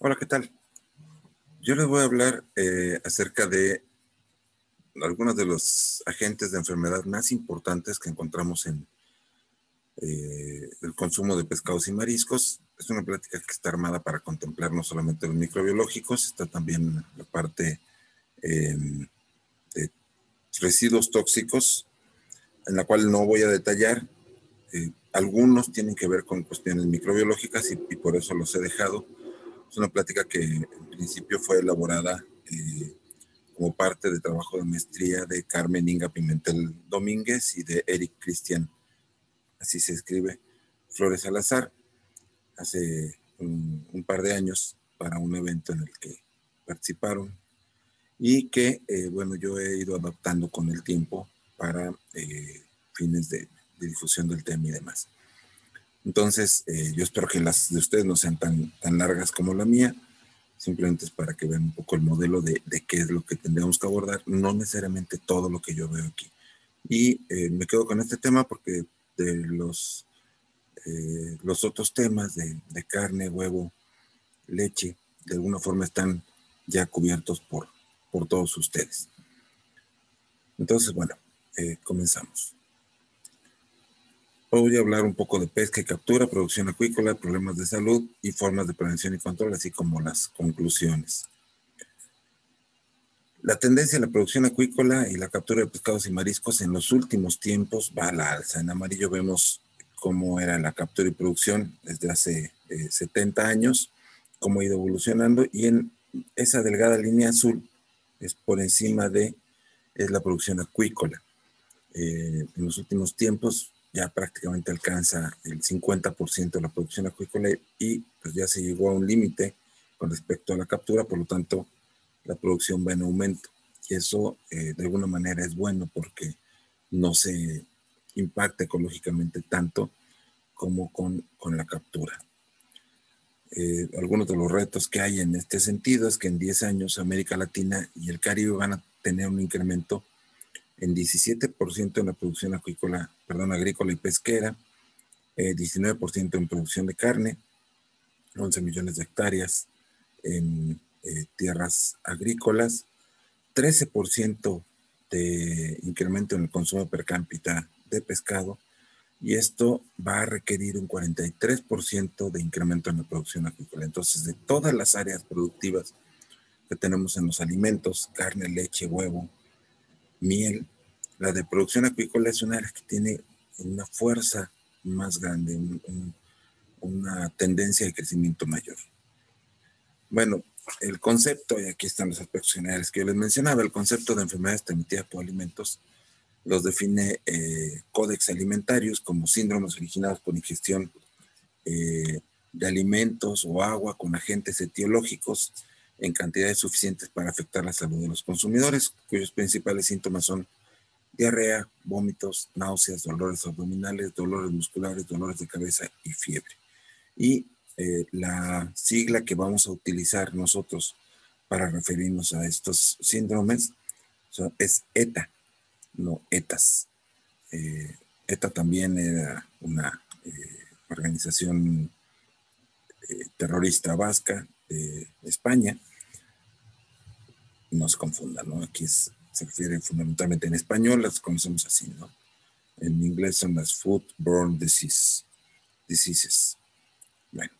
Hola, ¿qué tal? Yo les voy a hablar acerca de algunos de los agentes de enfermedad más importantes que encontramos en el consumo de pescados y mariscos. Es una plática que está armada para contemplar no solamente los microbiológicos, está también la parte eh, de residuos tóxicos, en la cual no voy a detallar. Algunos tienen que ver con cuestiones microbiológicas y por eso los he dejado. Es una plática que en principio fue elaborada como parte de trabajo de maestría de Carmen Inga Pimentel Domínguez y de Eric Cristian, así se escribe, Flores Salazar, hace un par de años para un evento en el que participaron y que, bueno, yo he ido adaptando con el tiempo para fines de difusión del tema y demás. Entonces, yo espero que las de ustedes no sean tan largas como la mía. Simplemente es para que vean un poco el modelo de qué es lo que tendríamos que abordar, no necesariamente todo lo que yo veo aquí. Y me quedo con este tema porque de los otros temas de carne, huevo, leche, de alguna forma están ya cubiertos por todos ustedes. Entonces, bueno, comenzamos. Hoy voy a hablar un poco de pesca y captura, producción acuícola, problemas de salud y formas de prevención y control, así como las conclusiones. La tendencia a la producción acuícola y la captura de pescados y mariscos en los últimos tiempos va a la alza. En amarillo vemos cómo era la captura y producción desde hace 70 años, cómo ha ido evolucionando, y en esa delgada línea azul es por encima es la producción acuícola. En los últimos tiempos ya prácticamente alcanza el 50% de la producción acuícola y pues ya se llegó a un límite con respecto a la captura, por lo tanto la producción va en aumento. Y eso de alguna manera es bueno porque no se impacta ecológicamente tanto como con la captura. Algunos de los retos que hay en este sentido es que en 10 años América Latina y el Caribe van a tener un incremento en 17% en la producción agrícola y pesquera, 19% en producción de carne, 11 millones de hectáreas en tierras agrícolas, 13% de incremento en el consumo per cápita de pescado, y esto va a requerir un 43% de incremento en la producción acuícola. Entonces, de todas las áreas productivas que tenemos en los alimentos, carne, leche, huevo, miel, la de producción acuícola es una área que tiene una fuerza más grande, una tendencia de crecimiento mayor. Bueno, el concepto, y aquí están los aspectos generales que yo les mencionaba, el concepto de enfermedades transmitidas por alimentos los define Codex Alimentarius como síndromes originados por ingestión de alimentos o agua con agentes etiológicos en cantidades suficientes para afectar la salud de los consumidores, cuyos principales síntomas son diarrea, vómitos, náuseas, dolores abdominales, dolores musculares, dolores de cabeza y fiebre. Y la sigla que vamos a utilizar nosotros para referirnos a estos síndromes es ETA, no ETAS. ETA también era una organización terrorista vasca de España. No se confundan, ¿no? Aquí se refiere fundamentalmente en español, las conocemos así, ¿no? En inglés son las Foodborne Diseases. Bueno.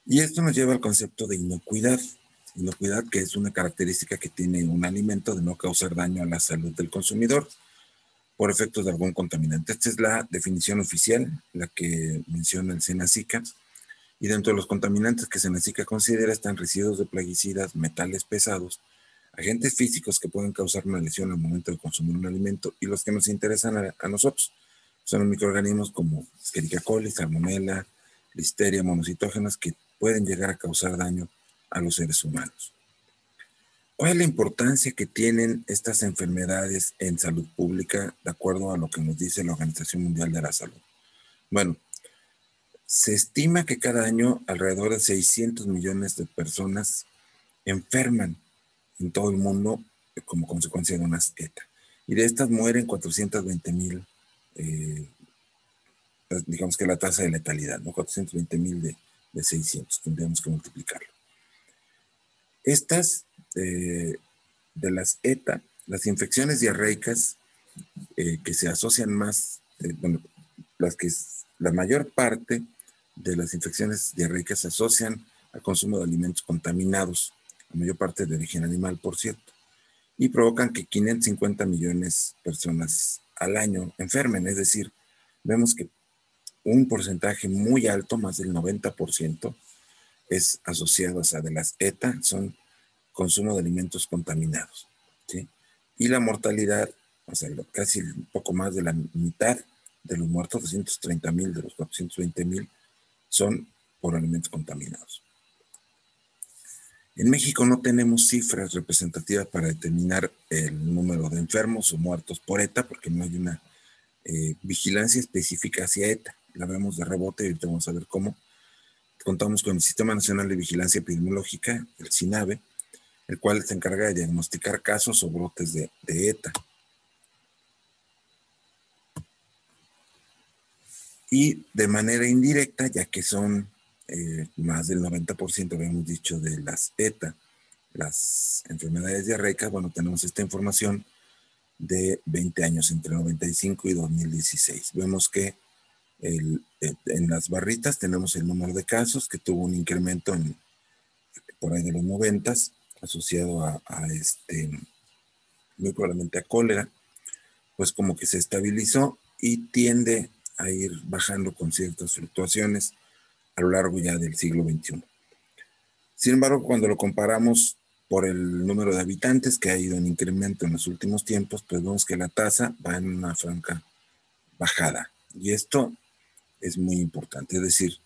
Y esto nos lleva al concepto de inocuidad. Inocuidad, que es una característica que tiene un alimento de no causar daño a la salud del consumidor por efectos de algún contaminante. Esta es la definición oficial, la que menciona el SENASICA. Y dentro de los contaminantes que SENASICA considera están residuos de plaguicidas, metales pesados, agentes físicos que pueden causar una lesión al momento de consumir un alimento, y los que nos interesan a nosotros son los microorganismos como Escherichia coli, Salmonella, Listeria, monocitógenas, que pueden llegar a causar daño a los seres humanos. ¿Cuál es la importancia que tienen estas enfermedades en salud pública de acuerdo a lo que nos dice la Organización Mundial de la Salud? Bueno, se estima que cada año alrededor de 600 millones de personas enferman en todo el mundo como consecuencia de una ETA. Y de estas mueren 420,000, digamos que la tasa de letalidad, ¿no? 420,000 de 600. Tendríamos que multiplicarlo. Estas, de las ETA, las infecciones diarreicas que se asocian más, bueno, la mayor parte de las infecciones diarreicas se asocian al consumo de alimentos contaminados, la mayor parte de origen animal, por cierto, y provocan que 550 millones de personas al año enfermen. Es decir, vemos que un porcentaje muy alto, más del 90%, es asociado, o sea, de las ETA, son consumo de alimentos contaminados, ¿sí? Y la mortalidad, o sea, casi un poco más de la mitad de los muertos, 230,000 de los 420,000, son por alimentos contaminados. En México no tenemos cifras representativas para determinar el número de enfermos o muertos por ETA, porque no hay una vigilancia específica hacia ETA. La vemos de rebote y ahorita vamos a ver cómo. Contamos con el Sistema Nacional de Vigilancia Epidemiológica, el SINAVE, el cual se encarga de diagnosticar casos o brotes de ETA. Y de manera indirecta, ya que son más del 90%, habíamos dicho, de las ETA, las enfermedades diarreicas, bueno, tenemos esta información de 20 años, entre 95 y 2016. Vemos que en las barritas tenemos el número de casos, que tuvo un incremento por ahí de los 90, asociado a muy probablemente a cólera, pues como que se estabilizó y tiende a ir bajando con ciertas fluctuaciones a lo largo ya del siglo XXI. Sin embargo, cuando lo comparamos por el número de habitantes, que ha ido en incremento en los últimos tiempos, pues vemos que la tasa va en una franca bajada. Y esto es muy importante, es decir,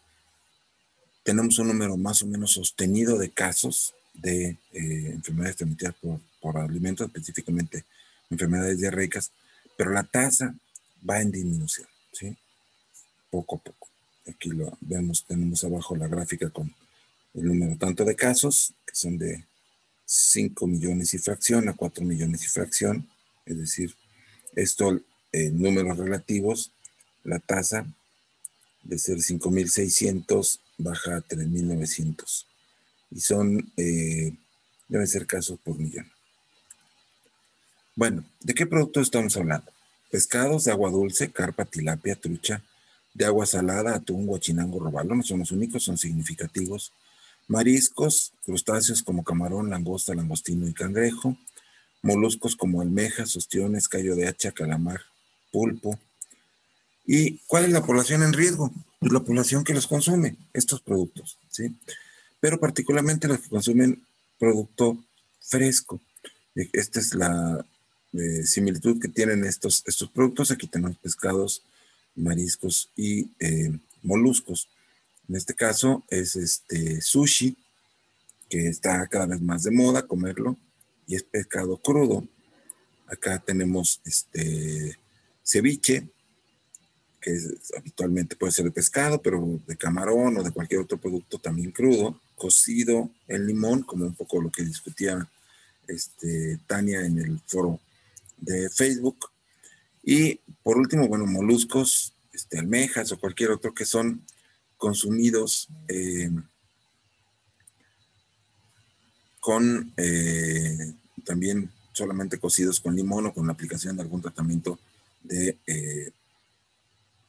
tenemos un número más o menos sostenido de casos de enfermedades transmitidas por alimentos, específicamente enfermedades diarreicas, pero la tasa va en disminución, ¿sí? Poco a poco. Aquí lo vemos, tenemos abajo la gráfica con el número tanto de casos, que son de 5 millones y fracción a 4 millones y fracción, es decir, esto en números relativos, la tasa de ser 5,600 baja a 3,900 y son, deben ser casos por millón. Bueno, ¿de qué productos estamos hablando? Pescados de agua dulce, carpa, tilapia, trucha, de agua salada, atún, guachinango, robalo, no son los únicos, son significativos. Mariscos, crustáceos como camarón, langosta, langostino y cangrejo. Moluscos como almejas, ostiones, callo de hacha, calamar, pulpo. ¿Y cuál es la población en riesgo? Pues la población que los consume, estos productos, ¿sí? Pero particularmente los que consumen producto fresco. Esta es la similitud que tienen estos productos. Aquí tenemos pescados, mariscos y moluscos. En este caso es sushi, que está cada vez más de moda comerlo, y es pescado crudo. Acá tenemos ceviche, que habitualmente puede ser de pescado, pero de camarón o de cualquier otro producto también crudo, cocido en limón, como un poco lo que discutía Tania en el foro de Facebook. Y por último, bueno, moluscos, almejas o cualquier otro que son consumidos con también solamente cocidos con limón o con la aplicación de algún tratamiento de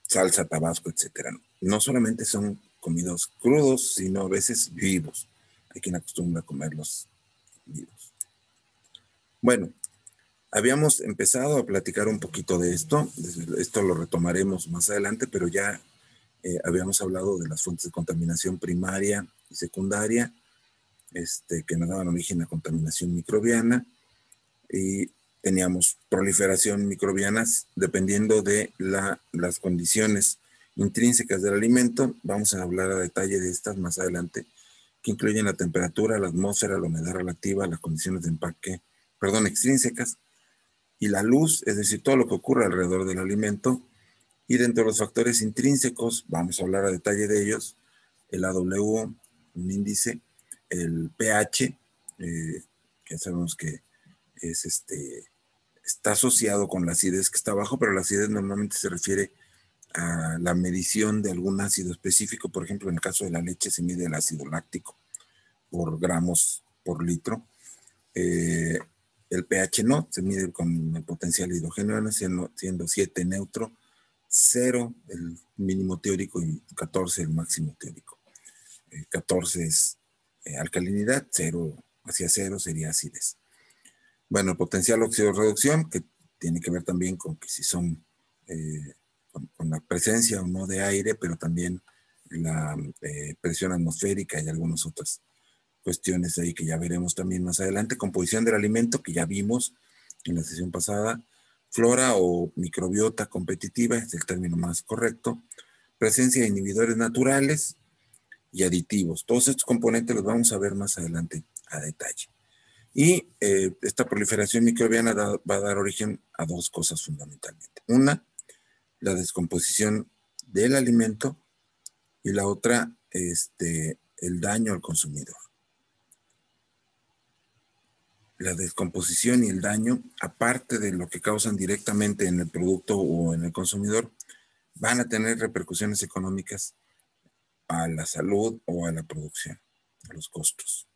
salsa, tabasco, etcétera. No solamente son comidos crudos, sino a veces vivos. Hay quien acostumbra a comerlos vivos. Bueno, habíamos empezado a platicar un poquito de esto. Esto lo retomaremos más adelante, pero ya habíamos hablado de las fuentes de contaminación primaria y secundaria, que nos daban origen a contaminación microbiana, y teníamos proliferación microbianas dependiendo de las condiciones intrínsecas del alimento. Vamos a hablar a detalle de estas más adelante, que incluyen la temperatura, la atmósfera, la humedad relativa, las condiciones de empaque, extrínsecas, y la luz, es decir, todo lo que ocurre alrededor del alimento. Y dentro de los factores intrínsecos, vamos a hablar a detalle de ellos, el AW, un índice, el pH, que sabemos que es está asociado con la acidez que está abajo, pero la acidez normalmente se refiere a la medición de algún ácido específico. Por ejemplo, en el caso de la leche se mide el ácido láctico por gramos por litro. El pH no, se mide con el potencial hidrogenado, siendo 7 neutro, 0 el mínimo teórico y 14 el máximo teórico. 14 es alcalinidad, 0 hacia 0 sería acidez. Bueno, el potencial oxidorreducción, que tiene que ver también con que si son con la presencia o no de aire, pero también la presión atmosférica y algunas otras cuestiones ahí que ya veremos también más adelante. Composición del alimento, que ya vimos en la sesión pasada. Flora o microbiota competitiva, es el término más correcto. Presencia de inhibidores naturales y aditivos. Todos estos componentes los vamos a ver más adelante a detalle. Y esta proliferación microbiana va a dar origen a dos cosas fundamentalmente. Una, la descomposición del alimento, y la otra, el daño al consumidor. La descomposición y el daño, aparte de lo que causan directamente en el producto o en el consumidor, van a tener repercusiones económicas a la salud o a la producción, a los costos.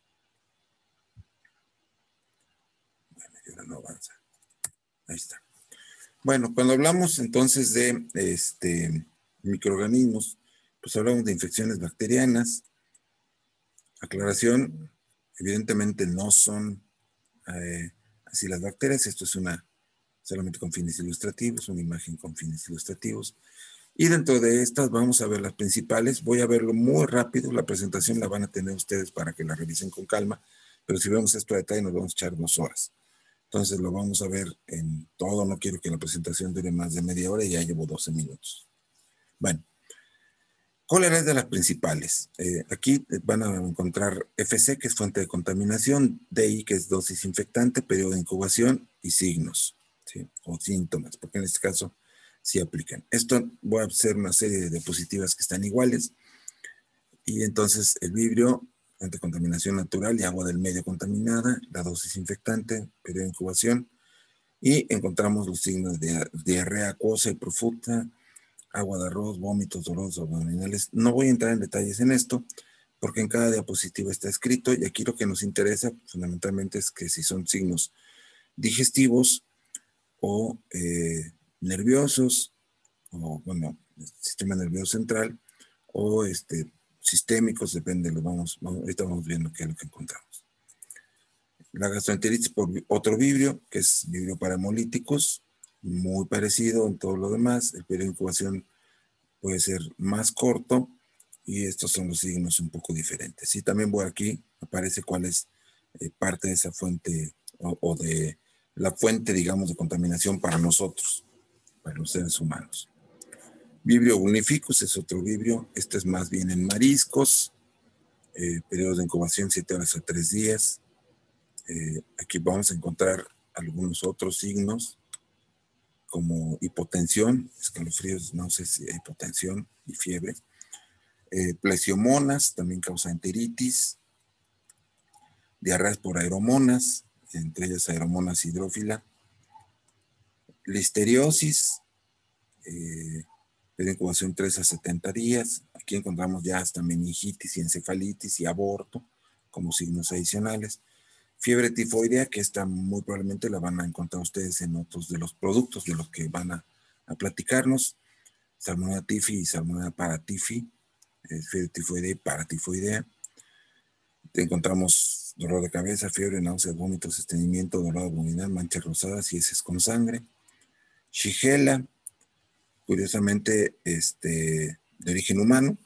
Bueno, y ahora no avanza. Ahí está. Bueno, cuando hablamos entonces de microorganismos, pues hablamos de infecciones bacterianas. Aclaración, evidentemente no son así las bacterias, esto es solamente con fines ilustrativos, una imagen con fines ilustrativos. Y dentro de estas vamos a ver las principales. Voy a verlo muy rápido, la presentación la van a tener ustedes para que la revisen con calma, pero si vemos esto a detalle nos vamos a echar 2 horas. Entonces lo vamos a ver en todo, no quiero que la presentación dure más de media hora y ya llevo 12 minutos. Bueno, ¿cuál es de las principales? Aquí van a encontrar FC, que es fuente de contaminación, DI, que es dosis infectante, periodo de incubación y signos, ¿sí? O síntomas, porque en este caso sí aplican. Esto voy a hacer una serie de diapositivas que están iguales. Y entonces el vibrio, ante contaminación natural y agua del medio contaminada, la dosis infectante, periodo de incubación, y encontramos los signos de diarrea acuosa y profusa, agua de arroz, vómitos, dolores abdominales. No voy a entrar en detalles en esto, porque en cada diapositiva está escrito, y aquí lo que nos interesa fundamentalmente es que si son signos digestivos o nerviosos, o bueno, sistema nervioso central, o sistémicos, depende, ahorita vamos viendo qué es lo que encontramos. La gastroenteritis por otro vibrio, que es vibrio paramolíticos, muy parecido en todo lo demás. El periodo de incubación puede ser más corto y estos son los signos un poco diferentes. Y también voy aquí, aparece cuál es parte de esa fuente o de la fuente, digamos, de contaminación para nosotros, para los seres humanos. Vibrio unificus es otro vibrio. Este es más bien en mariscos. Periodos de incubación 7 horas a 3 días. Aquí vamos a encontrar algunos otros signos como hipotensión, escalofríos, náuseas, hipotensión y fiebre. Plesiomonas también causa enteritis. Diarreas por aeromonas, entre ellas aeromonas hidrófila. Listeriosis, de incubación 3 a 70 días. Aquí encontramos ya hasta meningitis y encefalitis y aborto como signos adicionales. Fiebre tifoidea, que esta muy probablemente la van a encontrar ustedes en otros de los productos de los que van a platicarnos. Salmonella tifi y Salmonella paratifi, fiebre tifoidea y paratifoidea. Encontramos dolor de cabeza, fiebre, náuseas, vómitos, estreñimiento, dolor abdominal, manchas rosadas y heces con sangre. Shigella, curiosamente, de origen humano,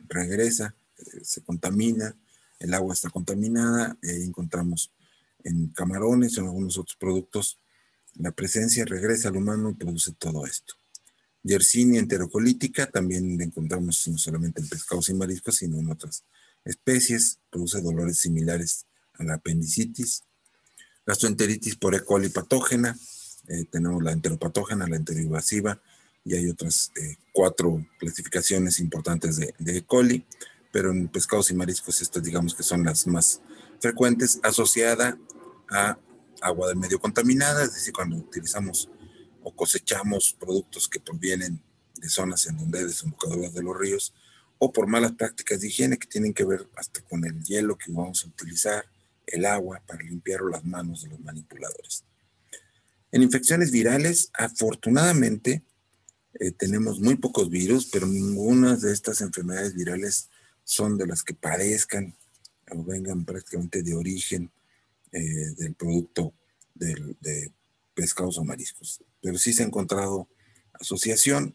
regresa, se contamina, el agua está contaminada, encontramos en camarones o en algunos otros productos, la presencia regresa al humano y produce todo esto. Yersinia enterocolítica, también la encontramos no solamente en pescados y mariscos, sino en otras especies, produce dolores similares a la apendicitis. Gastroenteritis por E. coli patógena, tenemos la enteropatógena, la enteroinvasiva, y hay otras 4 clasificaciones importantes de E. coli, pero en pescados y mariscos estas digamos que son las más frecuentes, asociada a agua del medio contaminada, es decir, cuando utilizamos o cosechamos productos que provienen de zonas en donde hay desembocaduras de los ríos, o por malas prácticas de higiene que tienen que ver hasta con el hielo que vamos a utilizar, el agua para limpiar las manos de los manipuladores. En infecciones virales, afortunadamente, tenemos muy pocos virus, pero ninguna de estas enfermedades virales son de las que padezcan o vengan prácticamente de origen del producto de pescados o mariscos. Pero sí se ha encontrado asociación,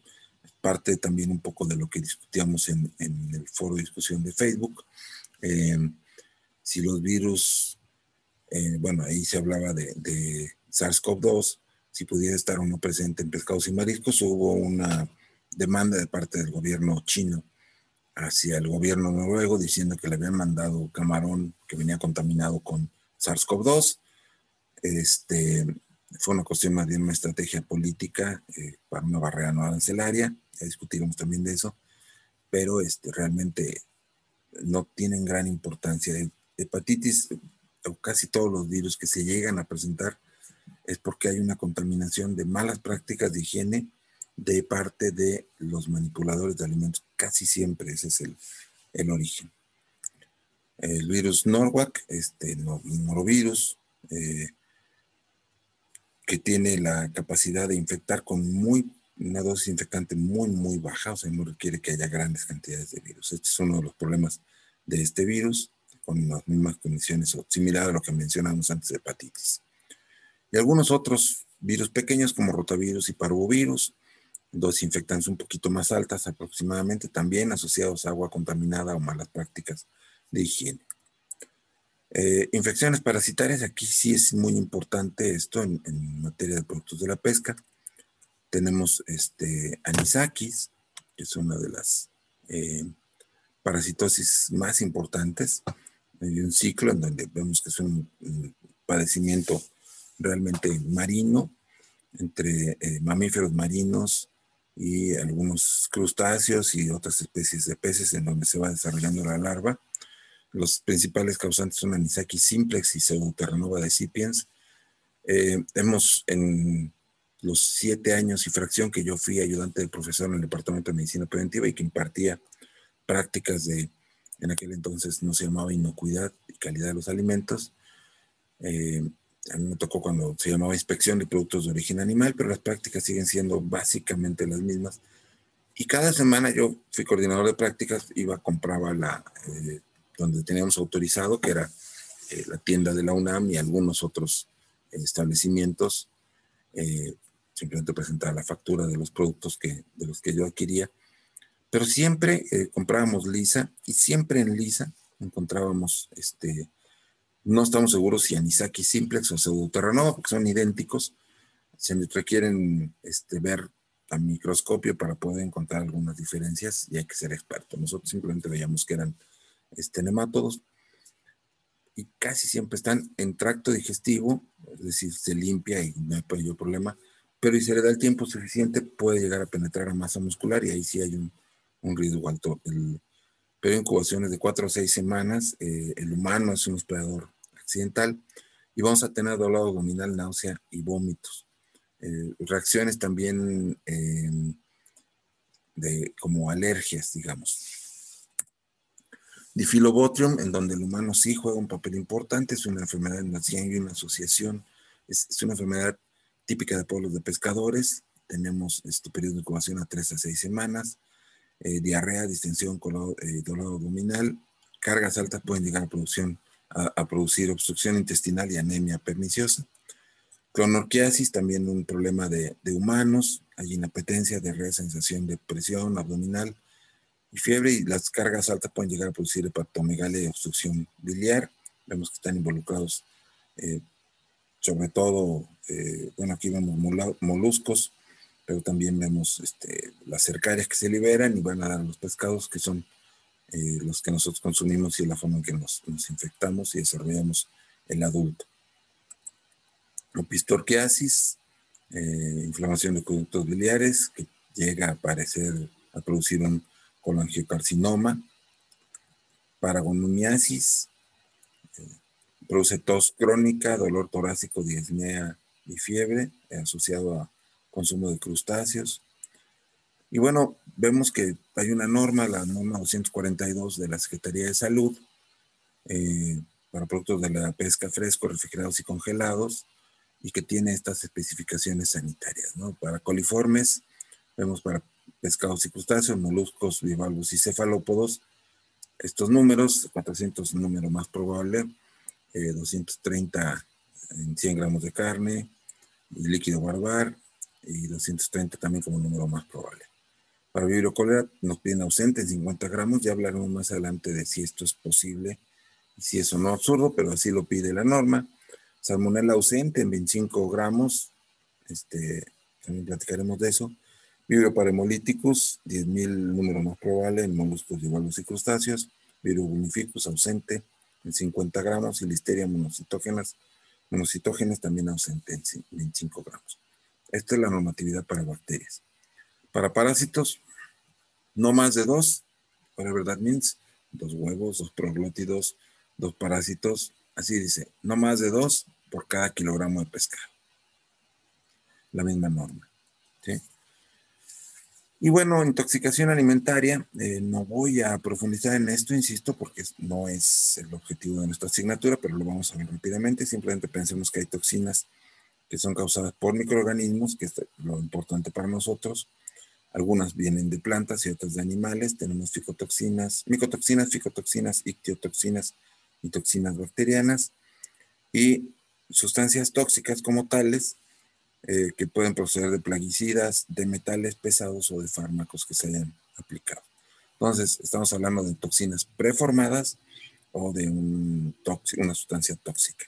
parte también un poco de lo que discutíamos en el foro de discusión de Facebook. Si los virus, bueno, ahí se hablaba de SARS-CoV-2, si pudiera estar o no presente en pescados y mariscos, hubo una demanda de parte del gobierno chino hacia el gobierno noruego diciendo que le habían mandado camarón que venía contaminado con SARS-CoV-2. Fue una cuestión más bien una estrategia política para una barrera no arancelaria, ya discutiremos también de eso, pero realmente no tienen gran importancia. Hepatitis, o casi todos los virus que se llegan a presentar, es porque hay una contaminación de malas prácticas de higiene de parte de los manipuladores de alimentos. Casi siempre ese es el origen. El virus Norwalk, norovirus, que tiene la capacidad de infectar con una dosis infectante muy baja, o sea, no requiere que haya grandes cantidades de virus. Este es uno de los problemas de este virus, con las mismas condiciones o similar a lo que mencionamos antes de hepatitis. Y algunos otros virus pequeños como rotavirus y parvovirus, dosis infectantes un poquito más altas aproximadamente, también asociados a agua contaminada o malas prácticas de higiene. Infecciones parasitarias, aquí sí es muy importante esto en materia de productos de la pesca. Tenemos anisakis, que es una de las parasitosis más importantes. Hay un ciclo en donde vemos que es un padecimiento realmente marino entre mamíferos marinos y algunos crustáceos y otras especies de peces en donde se va desarrollando la larva. Los principales causantes son Anisakis simplex y Pseudoterranova decipiens. Hemos en los 7 años y fracción que yo fui ayudante del profesor en el Departamento de Medicina Preventiva y que impartía prácticas en aquel entonces no se llamaba inocuidad y calidad de los alimentos. A mí me tocó cuando se llamaba inspección de productos de origen animal, pero las prácticas siguen siendo básicamente las mismas. Y cada semana yo fui coordinador de prácticas, compraba donde teníamos autorizado, que era la tienda de la UNAM y algunos otros establecimientos. Simplemente presentaba la factura de los productos de los que yo adquiría. Pero siempre comprábamos lisa y siempre en lisa encontrábamos, no estamos seguros si Anisakis simplex o Pseudoterranova, porque son idénticos. Se requieren ver a microscopio para poder encontrar algunas diferencias y hay que ser experto. Nosotros simplemente veíamos que eran nemátodos y casi siempre están en tracto digestivo, es decir, se limpia y no hay mayor problema, pero si se le da el tiempo suficiente puede llegar a penetrar a masa muscular y ahí sí hay un riesgo alto. El periodo de incubación es de 4 a 6 semanas, el humano es un hospedador accidental y vamos a tener dolor abdominal, náusea y vómitos. Reacciones también como alergias, digamos. Difilobotrium, en donde el humano sí juega un papel importante, es una enfermedad en la ciencia y una asociación, es una enfermedad típica de pueblos de pescadores. Tenemos periodo de incubación a 3 a 6 semanas, diarrea, distensión, dolor abdominal, cargas altas pueden llegar a producir obstrucción intestinal y anemia perniciosa. Clonorquiasis, también un problema de humanos, hay inapetencia, diarrea, sensación de presión abdominal y fiebre, y las cargas altas pueden llegar a producir hepatomegalia y obstrucción biliar. Vemos que están involucrados sobre todo, bueno, aquí vemos moluscos, pero también vemos las cercarias que se liberan y van a dar a los pescados, que son los que nosotros consumimos y la forma en que nos infectamos y desarrollamos el adulto. Opistorquiasis, inflamación de conductos biliares que llega a producir un colangiocarcinoma. Paragonomiasis, produce tos crónica, dolor torácico, disnea y fiebre asociado a consumo de crustáceos. Y bueno, vemos que hay una norma, la norma 242 de la Secretaría de Salud, para productos de la pesca frescos, refrigerados y congelados, y que tiene estas especificaciones sanitarias, ¿no? Para coliformes, vemos para pescados y crustáceos, moluscos, bivalvos y cefalópodos, estos números, 400 número más probable, 230 en 100 gramos de carne, y líquido barbar, y 230 también como número más probable. Para Vibrio cholera nos piden ausente en 50 gramos, ya hablaremos más adelante de si esto es posible y si eso no es absurdo, pero así lo pide la norma. Salmonella ausente en 25 gramos, también platicaremos de eso. Vibrio parahemolíticus, 10.000 número más probable en moluscos, bivalvos y crustáceos. Vibrio vulnificus ausente en 50 gramos y Listeria monocitógenas también ausente en 25 gramos. Esta es la normatividad para bacterias. Para parásitos, no más de 2, whatever that means, 2 huevos, 2 proglótidos, 2 parásitos, así dice, no más de 2 por cada kilogramo de pescado. La misma norma, ¿sí? Y bueno, intoxicación alimentaria, no voy a profundizar en esto, insisto, porque no es el objetivo de nuestra asignatura, pero lo vamos a ver rápidamente. Simplemente pensemos que hay toxinas que son causadas por microorganismos, que es lo importante para nosotros. Algunas vienen de plantas y otras de animales. Tenemos micotoxinas, ficotoxinas, ictiotoxinas y toxinas bacterianas. Y sustancias tóxicas como tales que pueden proceder de plaguicidas, de metales pesados o de fármacos que se hayan aplicado. Entonces, estamos hablando de toxinas preformadas o de una sustancia tóxica.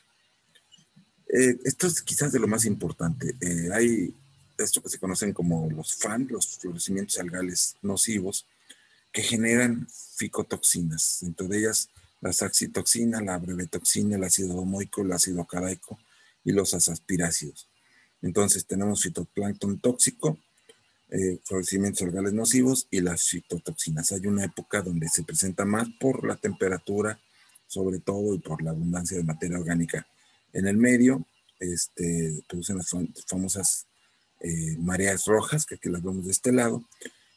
Esto es quizás de lo más importante. Hay esto que se conocen como los FAN, los florecimientos algales nocivos, que generan ficotoxinas, dentro de ellas la saxitoxina, la brevetoxina, el ácido domoico, el ácido cadaico y los asaspirácidos. Entonces tenemos fitoplancton tóxico, florecimientos algales nocivos y las fitotoxinas. Hay una época donde se presenta más por la temperatura, sobre todo, y por la abundancia de materia orgánica en el medio. Producen las famosas mareas rojas, que aquí las vemos de este lado,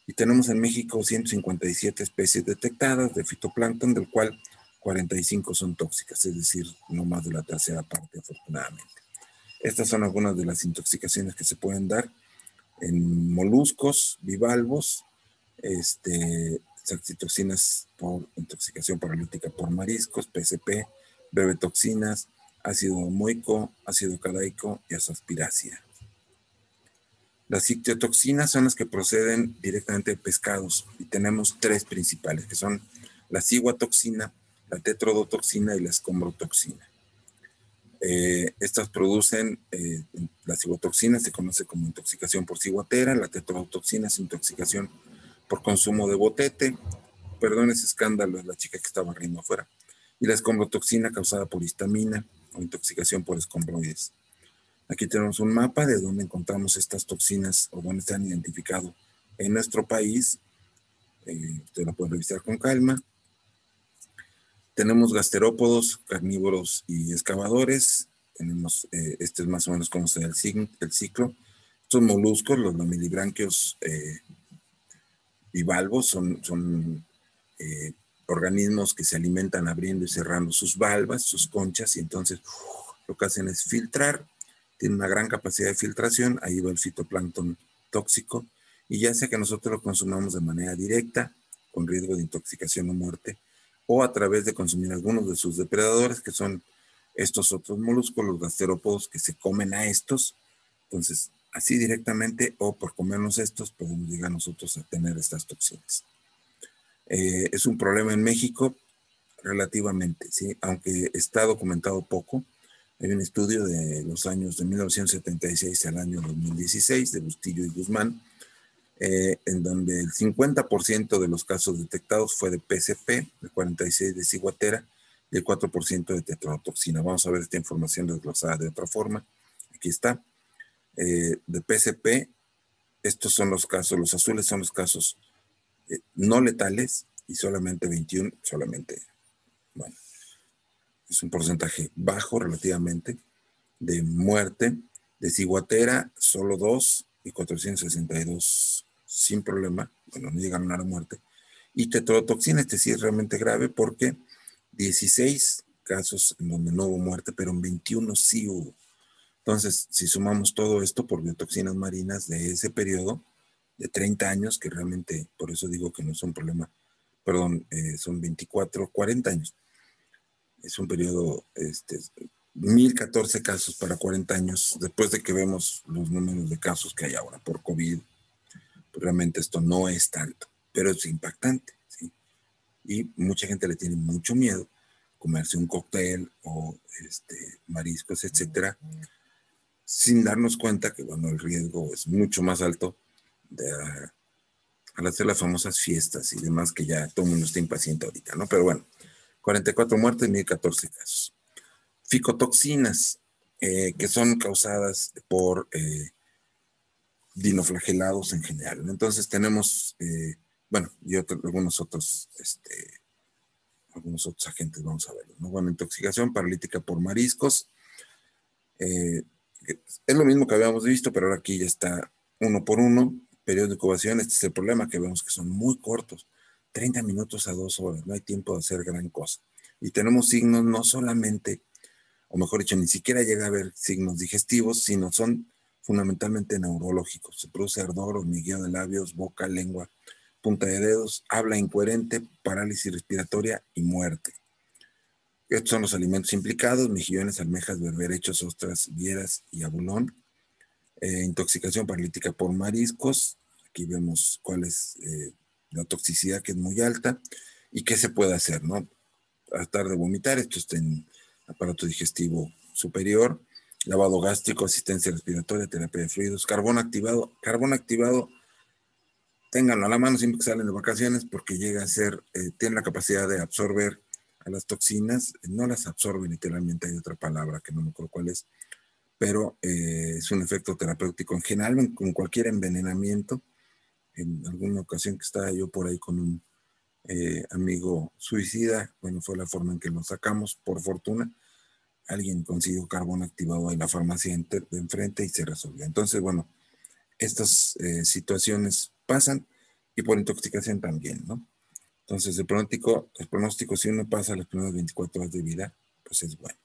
y tenemos en México 157 especies detectadas de fitoplancton, del cual 45 son tóxicas, es decir, no más de la tercera parte, afortunadamente. Estas son algunas de las intoxicaciones que se pueden dar en moluscos, bivalvos, saxitoxinas por intoxicación paralítica por mariscos, PCP, brevetoxinas, ácido domoico, ácido cadaico y asaspirácea. Las ictiotoxinas son las que proceden directamente de pescados y tenemos 3 principales, que son la ciguatoxina, la tetrodotoxina y la escombrotoxina. Estas producen, la ciguatoxina se conoce como intoxicación por ciguatera, la tetrodotoxina es intoxicación por consumo de botete, perdón ese escándalo, es la chica que estaba riendo afuera, y la escombrotoxina causada por histamina o intoxicación por escombroides. Aquí tenemos un mapa de dónde encontramos estas toxinas o dónde se han identificado en nuestro país. Usted lo puede revisar con calma. Tenemos gasterópodos, carnívoros y excavadores. Tenemos, este es más o menos como se da el ciclo. Estos moluscos, los lamilibranquios bivalvos, son organismos que se alimentan abriendo y cerrando sus valvas, sus conchas, y entonces lo que hacen es filtrar. Tiene una gran capacidad de filtración, ahí va el fitoplancton tóxico, y ya sea que nosotros lo consumamos de manera directa, con riesgo de intoxicación o muerte, o a través de consumir algunos de sus depredadores, que son estos otros moluscos, los gasterópodos, que se comen a estos. Entonces, así directamente o por comernos estos, podemos llegar nosotros a tener estas toxinas. Es un problema en México relativamente, ¿sí? Aunque está documentado poco. Hay un estudio de los años de 1976 al año 2016 de Bustillo y Guzmán, en donde el 50% de los casos detectados fue de PCP, el 46% de ciguatera y el 4% de tetrodotoxina. Vamos a ver esta información desglosada de otra forma. Aquí está. De PCP, estos son los casos, los azules son los casos no letales y solamente 21, bueno, es un porcentaje bajo relativamente de muerte. De ciguatera, solo 2 y 462 sin problema, bueno, no llegaron a la muerte, y tetrodotoxina, este sí es realmente grave porque 16 casos en donde no hubo muerte, pero en 21 sí hubo. Entonces, si sumamos todo esto por biotoxinas marinas de ese periodo de 30 años, que realmente, por eso digo que no es un problema, perdón, son 24, 40 años. Es un periodo, 1014 casos para 40 años, después de que vemos los números de casos que hay ahora por COVID, pues realmente esto no es tanto, pero es impactante, ¿sí? Y mucha gente le tiene mucho miedo comerse un cóctel o mariscos, etcétera, sin darnos cuenta que, bueno, el riesgo es mucho más alto de, al hacer las famosas fiestas y demás, que ya todo el mundo está impaciente ahorita, ¿no? Pero bueno, 44 muertes, 1014 casos. Ficotoxinas, que son causadas por dinoflagelados en general. Entonces tenemos, bueno, y algunos otros agentes, vamos a verlo, ¿no? Bueno, intoxicación paralítica por mariscos. Eh, es lo mismo que habíamos visto, pero ahora aquí ya está uno por uno. Periodo de incubación, este es el problema, que vemos que son muy cortos, 30 minutos a 2 horas, no hay tiempo de hacer gran cosa. Y tenemos signos no solamente, o mejor dicho, ni siquiera llega a haber signos digestivos, sino son fundamentalmente neurológicos. Se produce ardor, hormigueo de labios, boca, lengua, punta de dedos, habla incoherente, parálisis respiratoria y muerte. Estos son los alimentos implicados: mejillones, almejas, berberechos, ostras, vieras y abulón. Intoxicación paralítica por mariscos. Aquí vemos cuál es la toxicidad, que es muy alta, y qué se puede hacer, ¿no? Tratar de vomitar, esto está en aparato digestivo superior. Lavado gástrico, asistencia respiratoria, terapia de fluidos, carbón activado. Carbón activado, ténganlo a la mano siempre que salen de vacaciones, porque llega a ser, tiene la capacidad de absorber a las toxinas, no las absorbe literalmente, hay otra palabra que no me acuerdo cuál es, pero es un efecto terapéutico en general, con cualquier envenenamiento. En alguna ocasión que estaba yo por ahí con un amigo suicida, bueno, fue la forma en que lo sacamos, por fortuna. Alguien consiguió carbón activado en la farmacia de enfrente y se resolvió. Entonces, bueno, estas situaciones pasan, y por intoxicación también, ¿no? Entonces, el pronóstico, si uno pasa las primeras 24 horas de vida, pues es bueno.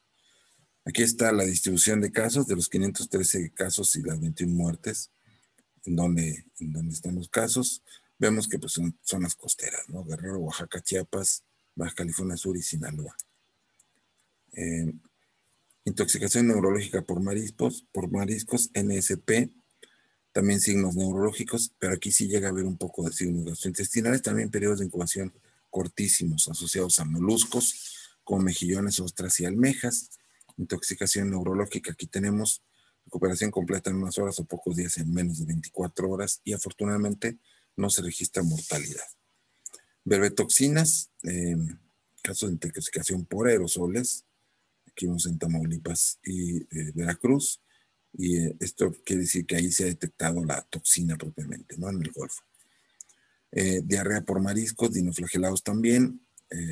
Aquí está la distribución de casos, de los 513 casos y las 21 muertes, en donde están los casos. Vemos que pues, son zonas costeras, ¿no? Guerrero, Oaxaca, Chiapas, Baja California Sur y Sinaloa. Intoxicación neurológica por mariscos, NSP, también signos neurológicos, pero aquí sí llega a haber un poco de signos gastrointestinales, también periodos de incubación cortísimos asociados a moluscos, como mejillones, ostras y almejas. Intoxicación neurológica, aquí tenemos recuperación completa en unas horas o pocos días, en menos de 24 horas, y afortunadamente no se registra mortalidad. Verbetoxinas, casos de intoxicación por aerosoles, aquí vemos en Tamaulipas y Veracruz, y esto quiere decir que ahí se ha detectado la toxina propiamente, ¿no? En el Golfo. Diarrea por mariscos, dinoflagelados también,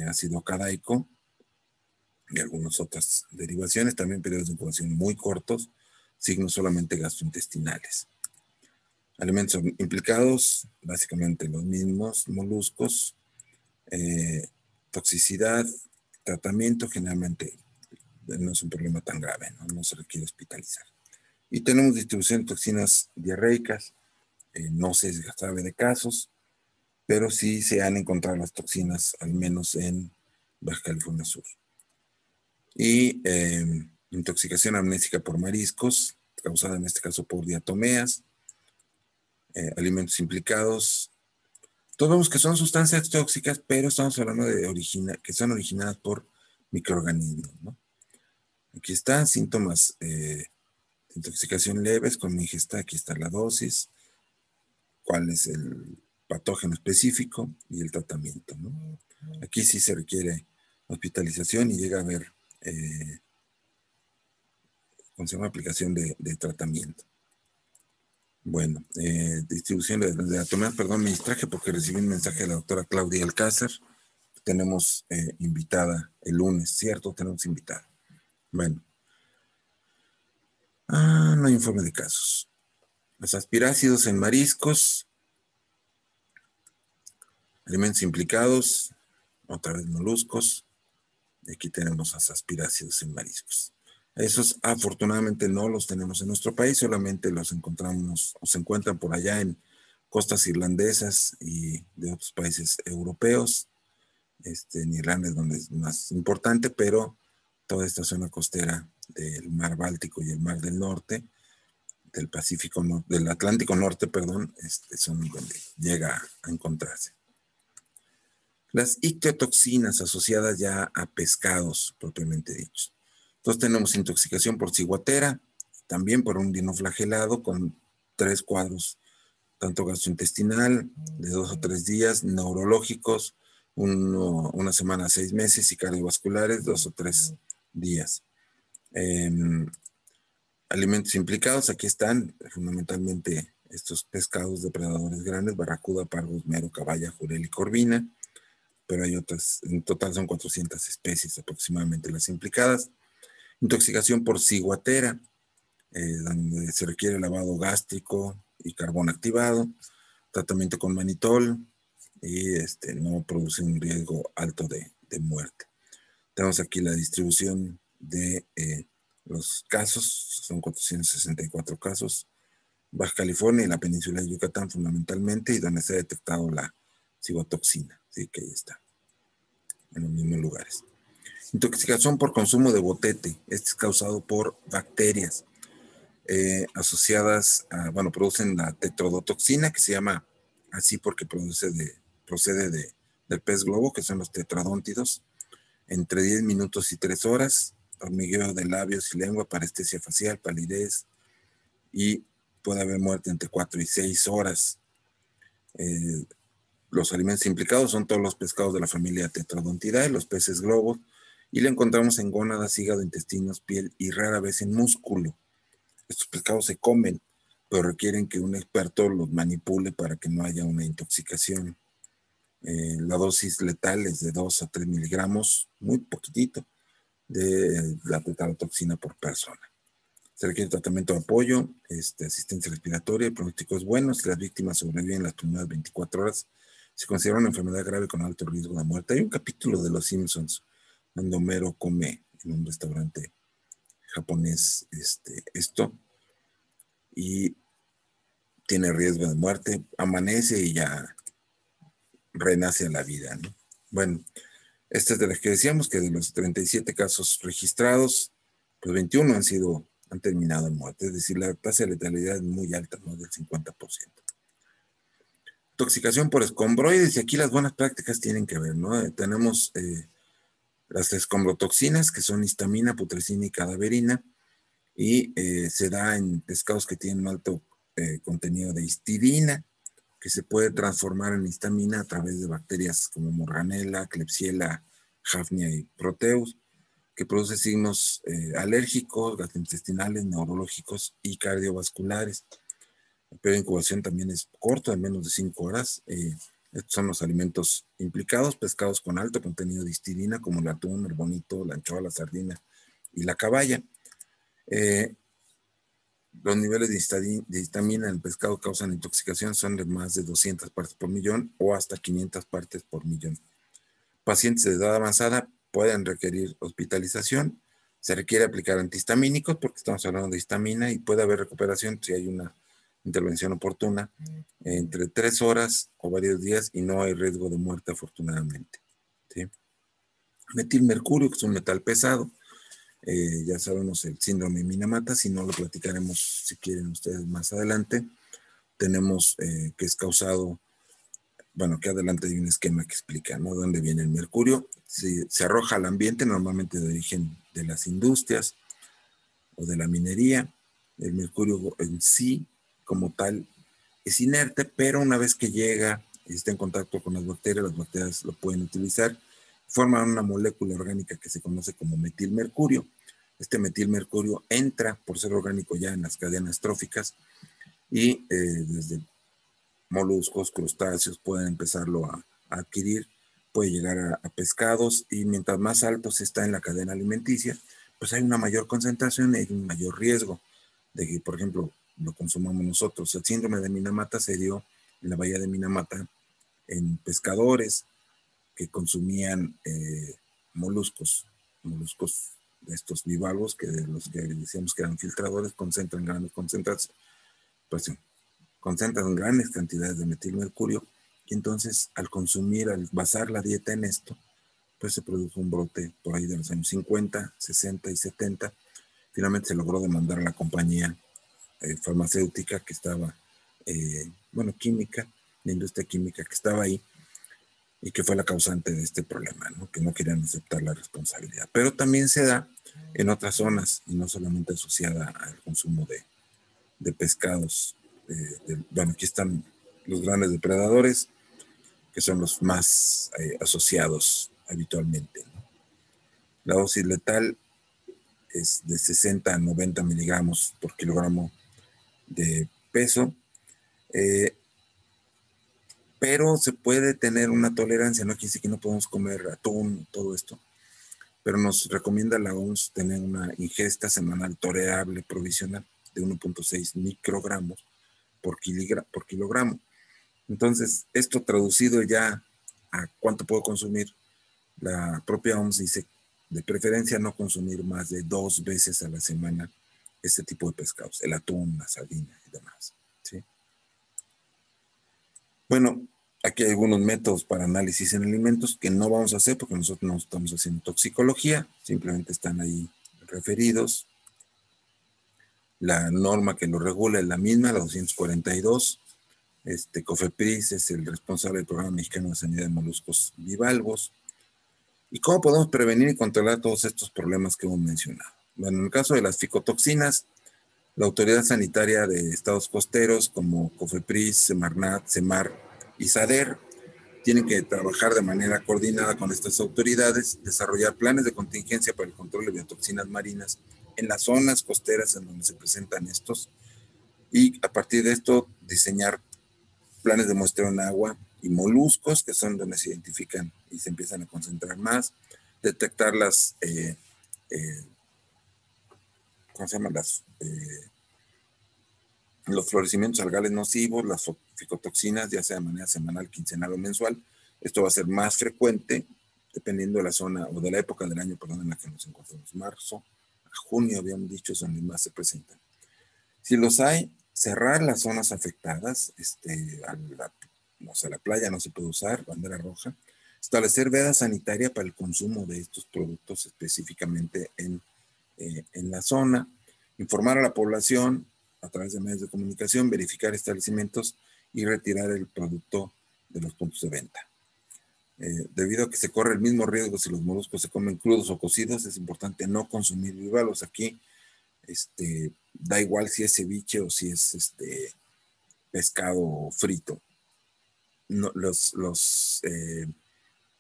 ácido cadaico y algunas otras derivaciones, también periodos de incubación muy cortos, signos solamente gastrointestinales. Alimentos implicados, básicamente los mismos: moluscos, toxicidad, tratamiento, generalmente no es un problema tan grave, no se requiere hospitalizar. Y tenemos distribución de toxinas diarreicas, no se sabe de casos, pero sí se han encontrado las toxinas, al menos en Baja California Sur. Y intoxicación amnésica por mariscos, causada en este caso por diatomeas. Alimentos implicados, todos vemos que son sustancias tóxicas, pero estamos hablando de que son originadas por microorganismos, ¿no? Aquí están síntomas de intoxicación leves con ingesta, aquí está la dosis, cuál es el patógeno específico y el tratamiento, ¿no? Aquí sí se requiere hospitalización y llega a haber aplicación de tratamiento. Bueno, distribución de atomeas, perdón, me distraje porque recibí un mensaje de la doctora Claudia Alcázar. Tenemos invitada el lunes, ¿cierto? Tenemos invitada. Bueno. No hay informe de casos. Los aspirácidos en mariscos, Alimentos implicados, otra vez moluscos. Aquí tenemos las aspiráceos en mariscos. Esos afortunadamente no los tenemos en nuestro país, solamente los encontramos o se encuentran por allá en costas irlandesas y de otros países europeos. En Irlanda es donde es más importante, pero toda esta zona costera del mar Báltico y el mar del norte, del Pacífico, del Atlántico Norte, perdón, son donde llega a encontrarse. Las ictiotoxinas asociadas ya a pescados propiamente dichos. Entonces tenemos intoxicación por ciguatera, también por un dinoflagelado con 3 cuadros, tanto gastrointestinal de 2 o 3 días, neurológicos, una semana a 6 meses y cardiovasculares 2 o 3 días. Alimentos implicados, aquí están fundamentalmente estos pescados depredadores grandes, barracuda, pargos, mero, caballa, jurel y corvina, pero hay otras, en total son 400 especies aproximadamente las implicadas. Intoxicación por ciguatera, donde se requiere lavado gástrico y carbón activado, tratamiento con manitol y no produce un riesgo alto de muerte. Tenemos aquí la distribución de los casos, son 464 casos, Baja California y la península de Yucatán fundamentalmente, y donde se ha detectado la cigotoxina, así que ahí está, en los mismos lugares. Intoxicación por consumo de botete, este es causado por bacterias asociadas a, producen la tetrodotoxina, que se llama así porque procede del pez globo, que son los tetradóntidos, entre 10 minutos y 3 horas, hormigueo de labios y lengua, parestesia facial, palidez, y puede haber muerte entre 4 y 6 horas. Los alimentos implicados son todos los pescados de la familia Tetradontidae, los peces globos, y le encontramos en gónadas, hígado, intestinos, piel y rara vez en músculo. Estos pescados se comen, pero requieren que un experto los manipule para que no haya una intoxicación. La dosis letal es de 2 a 3 miligramos, muy poquitito, de la tetrodotoxina por persona. Se requiere tratamiento de apoyo, asistencia respiratoria, el pronóstico es bueno si las víctimas sobreviven las primeras 24 horas. Se considera una enfermedad grave con alto riesgo de muerte. Hay un capítulo de Los Simpsons donde Homero come en un restaurante japonés esto y tiene riesgo de muerte, amanece y ya renace a la vida, ¿no? Bueno, esta es de las que decíamos que de los 37 casos registrados, pues 21 han terminado en muerte, es decir, la tasa de letalidad es muy alta, ¿no? Del 50%. Intoxicación por escombroides, y aquí las buenas prácticas tienen que ver, ¿no? Tenemos las escombrotoxinas, que son histamina, putrescina y cadaverina, y se da en pescados que tienen alto contenido de histidina, que se puede transformar en histamina a través de bacterias como Morganella, Klebsiella, Hafnia y Proteus, que produce signos alérgicos, gastrointestinales, neurológicos y cardiovasculares. El periodo de incubación también es corto, de menos de 5 horas. Estos son los alimentos implicados, pescados con alto contenido de histidina, como el atún, el bonito, la anchoa, la sardina y la caballa. Los niveles de histamina en el pescado causan intoxicación, son de más de 200 partes por millón o hasta 500 partes por millón. Pacientes de edad avanzada pueden requerir hospitalización. Se requiere aplicar antihistamínicos porque estamos hablando de histamina, y puede haber recuperación si hay una intervención oportuna entre 3 horas o varios días, y no hay riesgo de muerte afortunadamente. ¿Sí? Metilmercurio, que es un metal pesado. Ya sabemos el síndrome de Minamata, si no lo platicaremos si quieren ustedes más adelante. Tenemos que es causado, que adelante hay un esquema que explica, ¿no?, dónde viene el mercurio. Se arroja al ambiente, normalmente de origen de las industrias o de la minería. El mercurio en sí, como tal, es inerte, pero una vez que llega y está en contacto con las bacterias lo pueden utilizar. Forman una molécula orgánica que se conoce como metilmercurio. Este metilmercurio entra, por ser orgánico, ya en las cadenas tróficas, y desde moluscos, crustáceos pueden empezarlo a adquirir, puede llegar a pescados, y mientras más alto se está en la cadena alimenticia, pues hay una mayor concentración y hay un mayor riesgo de que, por ejemplo, lo consumamos nosotros. El síndrome de Minamata se dio en la bahía de Minamata en pescadores que consumían moluscos de estos bivalvos, que de los que decíamos que eran filtradores, concentran grandes cantidades de metilmercurio, y entonces al basar la dieta en esto, pues se produjo un brote por ahí de los años 50, 60 y 70. Finalmente se logró demandar a la compañía farmacéutica que estaba, química, la industria química que estaba ahí, y que fue la causante de este problema, ¿no? Que no querían aceptar la responsabilidad. Pero también se da en otras zonas y no solamente asociada al consumo de pescados. Aquí están los grandes depredadores, que son los más asociados habitualmente, ¿no? La dosis letal es de 60 a 90 miligramos por kilogramo de peso. Pero se puede tener una tolerancia, no quiere decir que no podemos comer atún, todo esto, pero nos recomienda la OMS tener una ingesta semanal tolerable provisional de 1.6 microgramos por kilogramo. Entonces, esto traducido ya a cuánto puedo consumir, la propia OMS dice, de preferencia no consumir más de 2 veces a la semana este tipo de pescados, el atún, la sardina y demás, ¿sí? Bueno, aquí hay algunos métodos para análisis en alimentos que no vamos a hacer porque nosotros no estamos haciendo toxicología, simplemente están ahí referidos. La norma que lo regula es la misma, la 242. COFEPRIS es el responsable del Programa Mexicano de Sanidad de Moluscos Bivalvos. ¿Y cómo podemos prevenir y controlar todos estos problemas que hemos mencionado? Bueno, en el caso de las ficotoxinas, la Autoridad Sanitaria de Estados Costeros, como COFEPRIS, Semarnat, Semar y SADER, tienen que trabajar de manera coordinada con estas autoridades, desarrollar planes de contingencia para el control de biotoxinas marinas en las zonas costeras en donde se presentan estos, y a partir de esto diseñar planes de muestreo en agua y moluscos, que son donde se identifican y se empiezan a concentrar más, detectar ¿cómo se llaman? Los florecimientos algales nocivos, las ficotoxinas, ya sea de manera semanal, quincenal o mensual. Esto va a ser más frecuente dependiendo de la zona o de la época del año, en la que nos encontramos. Marzo a junio, habíamos dicho, es donde más se presentan. Si los hay, cerrar las zonas afectadas, la playa no se puede usar, bandera roja. Establecer veda sanitaria para el consumo de estos productos específicamente en la zona. Informar a la población a través de medios de comunicación, verificar establecimientos y retirar el producto de los puntos de venta. Debido a que se corre el mismo riesgo si los moluscos se comen crudos o cocidos, es importante no consumir bivalvos. Aquí da igual si es ceviche o si es pescado frito. No,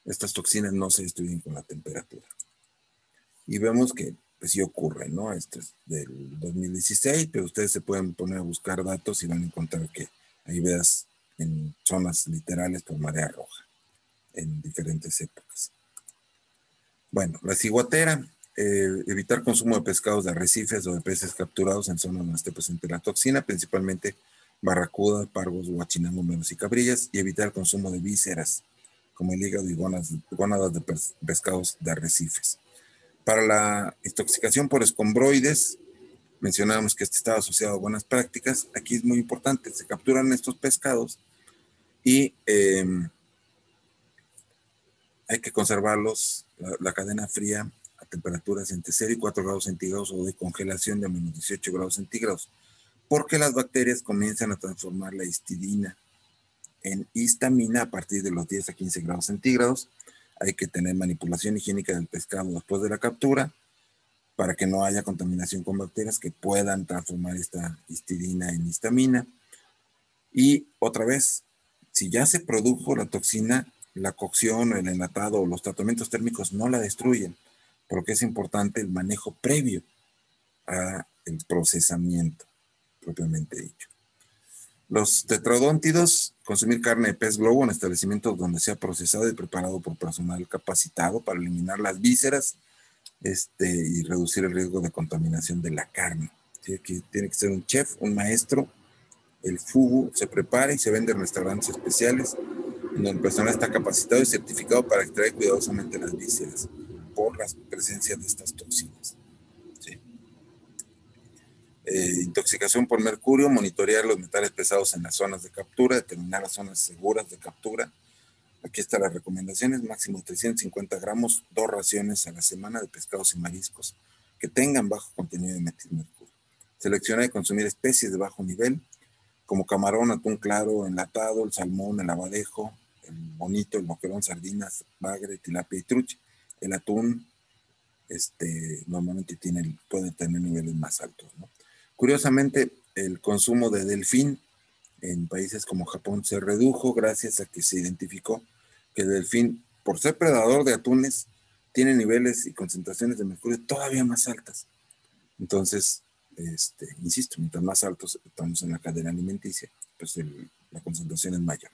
estas toxinas no se destruyen con la temperatura. Y vemos que pues sí ocurre, ¿no? Esto es del 2016, pero ustedes se pueden poner a buscar datos y van a encontrar que hay vedas en zonas literales por marea roja en diferentes épocas. Bueno, la ciguatera, evitar consumo de pescados de arrecifes o de peces capturados en zonas donde esté presente la toxina, principalmente barracudas, pargos, guachinangos, melos y cabrillas, y evitar el consumo de vísceras, como el hígado y gónadas de pescados de arrecifes. Para la intoxicación por escombroides, mencionábamos que este estaba asociado a buenas prácticas. Aquí es muy importante, se capturan estos pescados y hay que conservarlos, la cadena fría, a temperaturas entre 0 y 4 grados centígrados o de congelación de menos 18 grados centígrados, porque las bacterias comienzan a transformar la histidina en histamina a partir de los 10 a 15 grados centígrados. Hay que tener manipulación higiénica del pescado después de la captura para que no haya contaminación con bacterias que puedan transformar esta histidina en histamina. Y otra vez, si ya se produjo la toxina, la cocción, el enlatado o los tratamientos térmicos no la destruyen, porque es importante el manejo previo al procesamiento propiamente dicho. Los tetradóntidos, consumir carne de pez globo en establecimientos donde sea procesado y preparado por personal capacitado para eliminar las vísceras y reducir el riesgo de contaminación de la carne. ¿Sí? Aquí tiene que ser un chef, un maestro. El fugu se prepara y se vende en restaurantes especiales donde el personal está capacitado y certificado para extraer cuidadosamente las vísceras por la presencia de estas toxinas. ¿Sí? Intoxicación por mercurio, monitorear los metales pesados en las zonas de captura, determinar las zonas seguras de captura. Aquí están las recomendaciones: máximo 350 gramos, 2 raciones a la semana de pescados y mariscos que tengan bajo contenido de metilmercurio. Seleccionar y consumir especies de bajo nivel, como camarón, atún claro, enlatado, el salmón, el abadejo, el bonito, el boquerón, sardinas, bagre, tilapia y trucha. El atún normalmente puede tener niveles más altos, ¿no? Curiosamente, el consumo de delfín en países como Japón se redujo gracias a que se identificó que el delfín, por ser predador de atunes, tiene niveles y concentraciones de mercurio todavía más altas. Entonces, insisto, mientras más altos estamos en la cadena alimenticia, pues la concentración es mayor.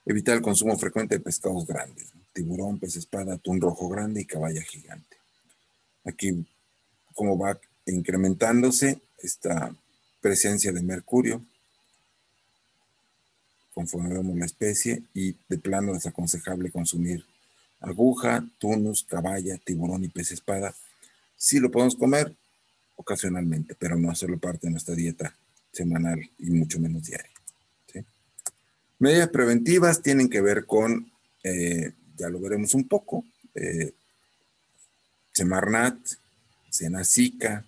Evitar el consumo frecuente de pescados grandes, ¿no? Tiburón, pez espada, atún rojo grande y caballa gigante. Aquí, como va incrementándose esta presencia de mercurio conforme vemos la especie, y de plano desaconsejable consumir aguja, tunus, caballa, tiburón y pez espada. Sí lo podemos comer ocasionalmente, pero no hacerlo parte de nuestra dieta semanal y mucho menos diaria. ¿Sí? Medidas preventivas tienen que ver con, ya lo veremos un poco, Semarnat, Senacica,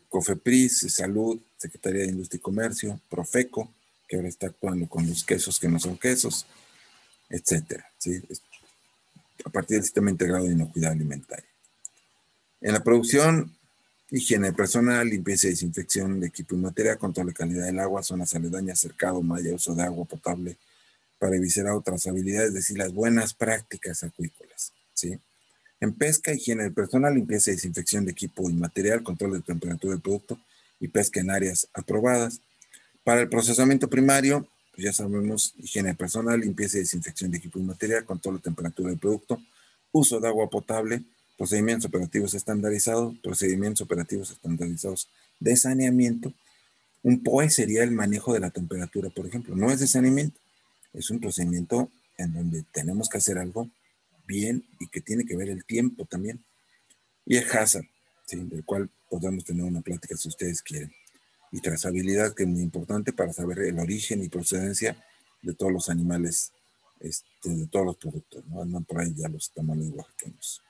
COFEPRIS, Salud, Secretaría de Industria y Comercio, Profeco, que ahora está actuando con los quesos que no son quesos, etcétera, ¿sí? A partir del Sistema Integrado de Inocuidad Alimentaria. En la producción, higiene personal, limpieza y desinfección de equipo y materia, control de calidad del agua, zonas aledañas, cercado, malla, uso de agua potable para evitar otras habilidades, es decir, las buenas prácticas acuícolas, ¿sí? En pesca, higiene del personal, limpieza y desinfección de equipo y material, control de temperatura del producto y pesca en áreas aprobadas. Para el procesamiento primario, pues ya sabemos, higiene personal, limpieza y desinfección de equipo y material, control de temperatura del producto, uso de agua potable, procedimientos operativos estandarizados de saneamiento. Un POE sería el manejo de la temperatura, por ejemplo. No es de saneamiento, es un procedimiento en donde tenemos que hacer algo bien y que tiene que ver el tiempo también. Y el hazard, ¿sí? Del cual podemos tener una plática si ustedes quieren. Y trazabilidad, que es muy importante para saber el origen y procedencia de todos los animales, de todos los productos, ¿no? Andan por ahí ya los tamales oaxaqueños.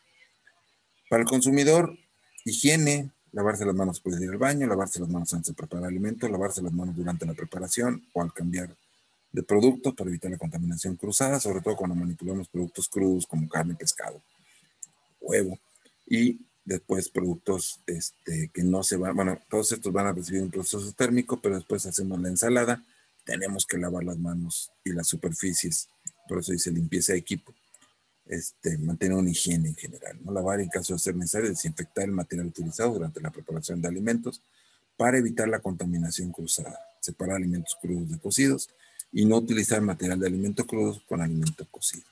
Para el consumidor, higiene, lavarse las manos después de ir al baño, lavarse las manos antes de preparar alimentos, lavarse las manos durante la preparación o al cambiar de productos para evitar la contaminación cruzada, sobre todo cuando manipulamos productos crudos como carne, pescado, huevo, y después productos que no se van, bueno, todos estos van a recibir un proceso térmico, pero después hacemos la ensalada, tenemos que lavar las manos y las superficies, por eso dice limpieza de equipo, mantener una higiene en general, ¿no? Lavar en caso de ser necesario, desinfectar el material utilizado durante la preparación de alimentos para evitar la contaminación cruzada, separar alimentos crudos de cocidos y no utilizar material de alimento crudo con alimento cocido.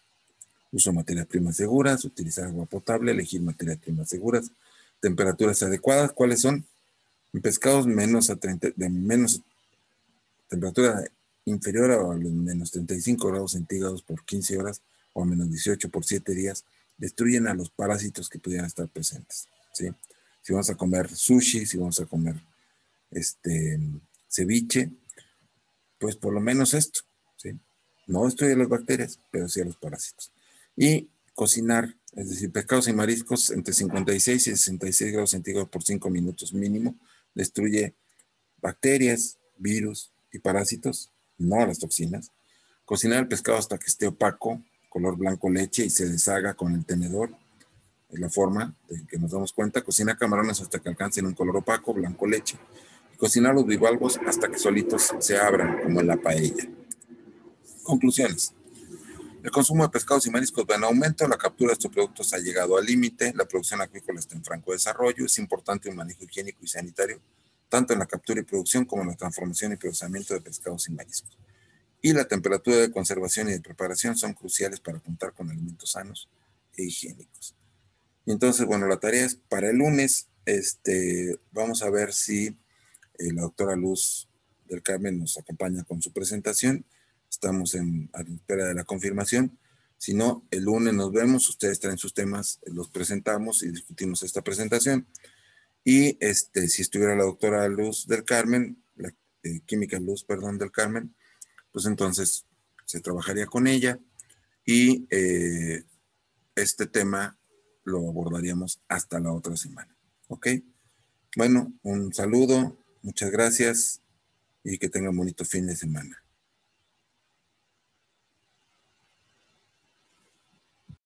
Uso de materias primas seguras, utilizar agua potable, elegir materias primas seguras, temperaturas adecuadas. ¿Cuáles son? En pescados temperatura inferior a los menos 35 grados centígrados por 15 horas o a menos 18 por 7 días, destruyen a los parásitos que pudieran estar presentes, ¿sí? Si vamos a comer sushi, si vamos a comer ceviche, pues por lo menos esto, ¿sí? No destruye las bacterias, pero sí a los parásitos. Y cocinar, es decir, pescados y mariscos entre 56 y 66 grados centígrados por 5 minutos mínimo, destruye bacterias, virus y parásitos, no las toxinas. Cocinar el pescado hasta que esté opaco, color blanco leche, y se deshaga con el tenedor, es la forma de que nos damos cuenta. Cocinar camarones hasta que alcancen un color opaco, blanco leche. Y cocinar los bivalvos hasta que solitos se abran, como en la paella. Conclusiones. El consumo de pescados y mariscos va en aumento, la captura de estos productos ha llegado al límite, la producción acuícola está en franco desarrollo, es importante un manejo higiénico y sanitario, tanto en la captura y producción como en la transformación y procesamiento de pescados y mariscos. Y la temperatura de conservación y de preparación son cruciales para contar con alimentos sanos e higiénicos. Y entonces, bueno, la tarea es para el lunes, vamos a ver si la doctora Luz del Carmen nos acompaña con su presentación estamos a la espera de la confirmación. Si no, el lunes nos vemos, ustedes traen sus temas, los presentamos y discutimos esta presentación. Y si estuviera la doctora Luz del Carmen, la química Luz, perdón, del Carmen, pues entonces se trabajaría con ella y este tema lo abordaríamos hasta la otra semana. ¿Ok? Bueno, un saludo, muchas gracias y que tengan bonito fin de semana.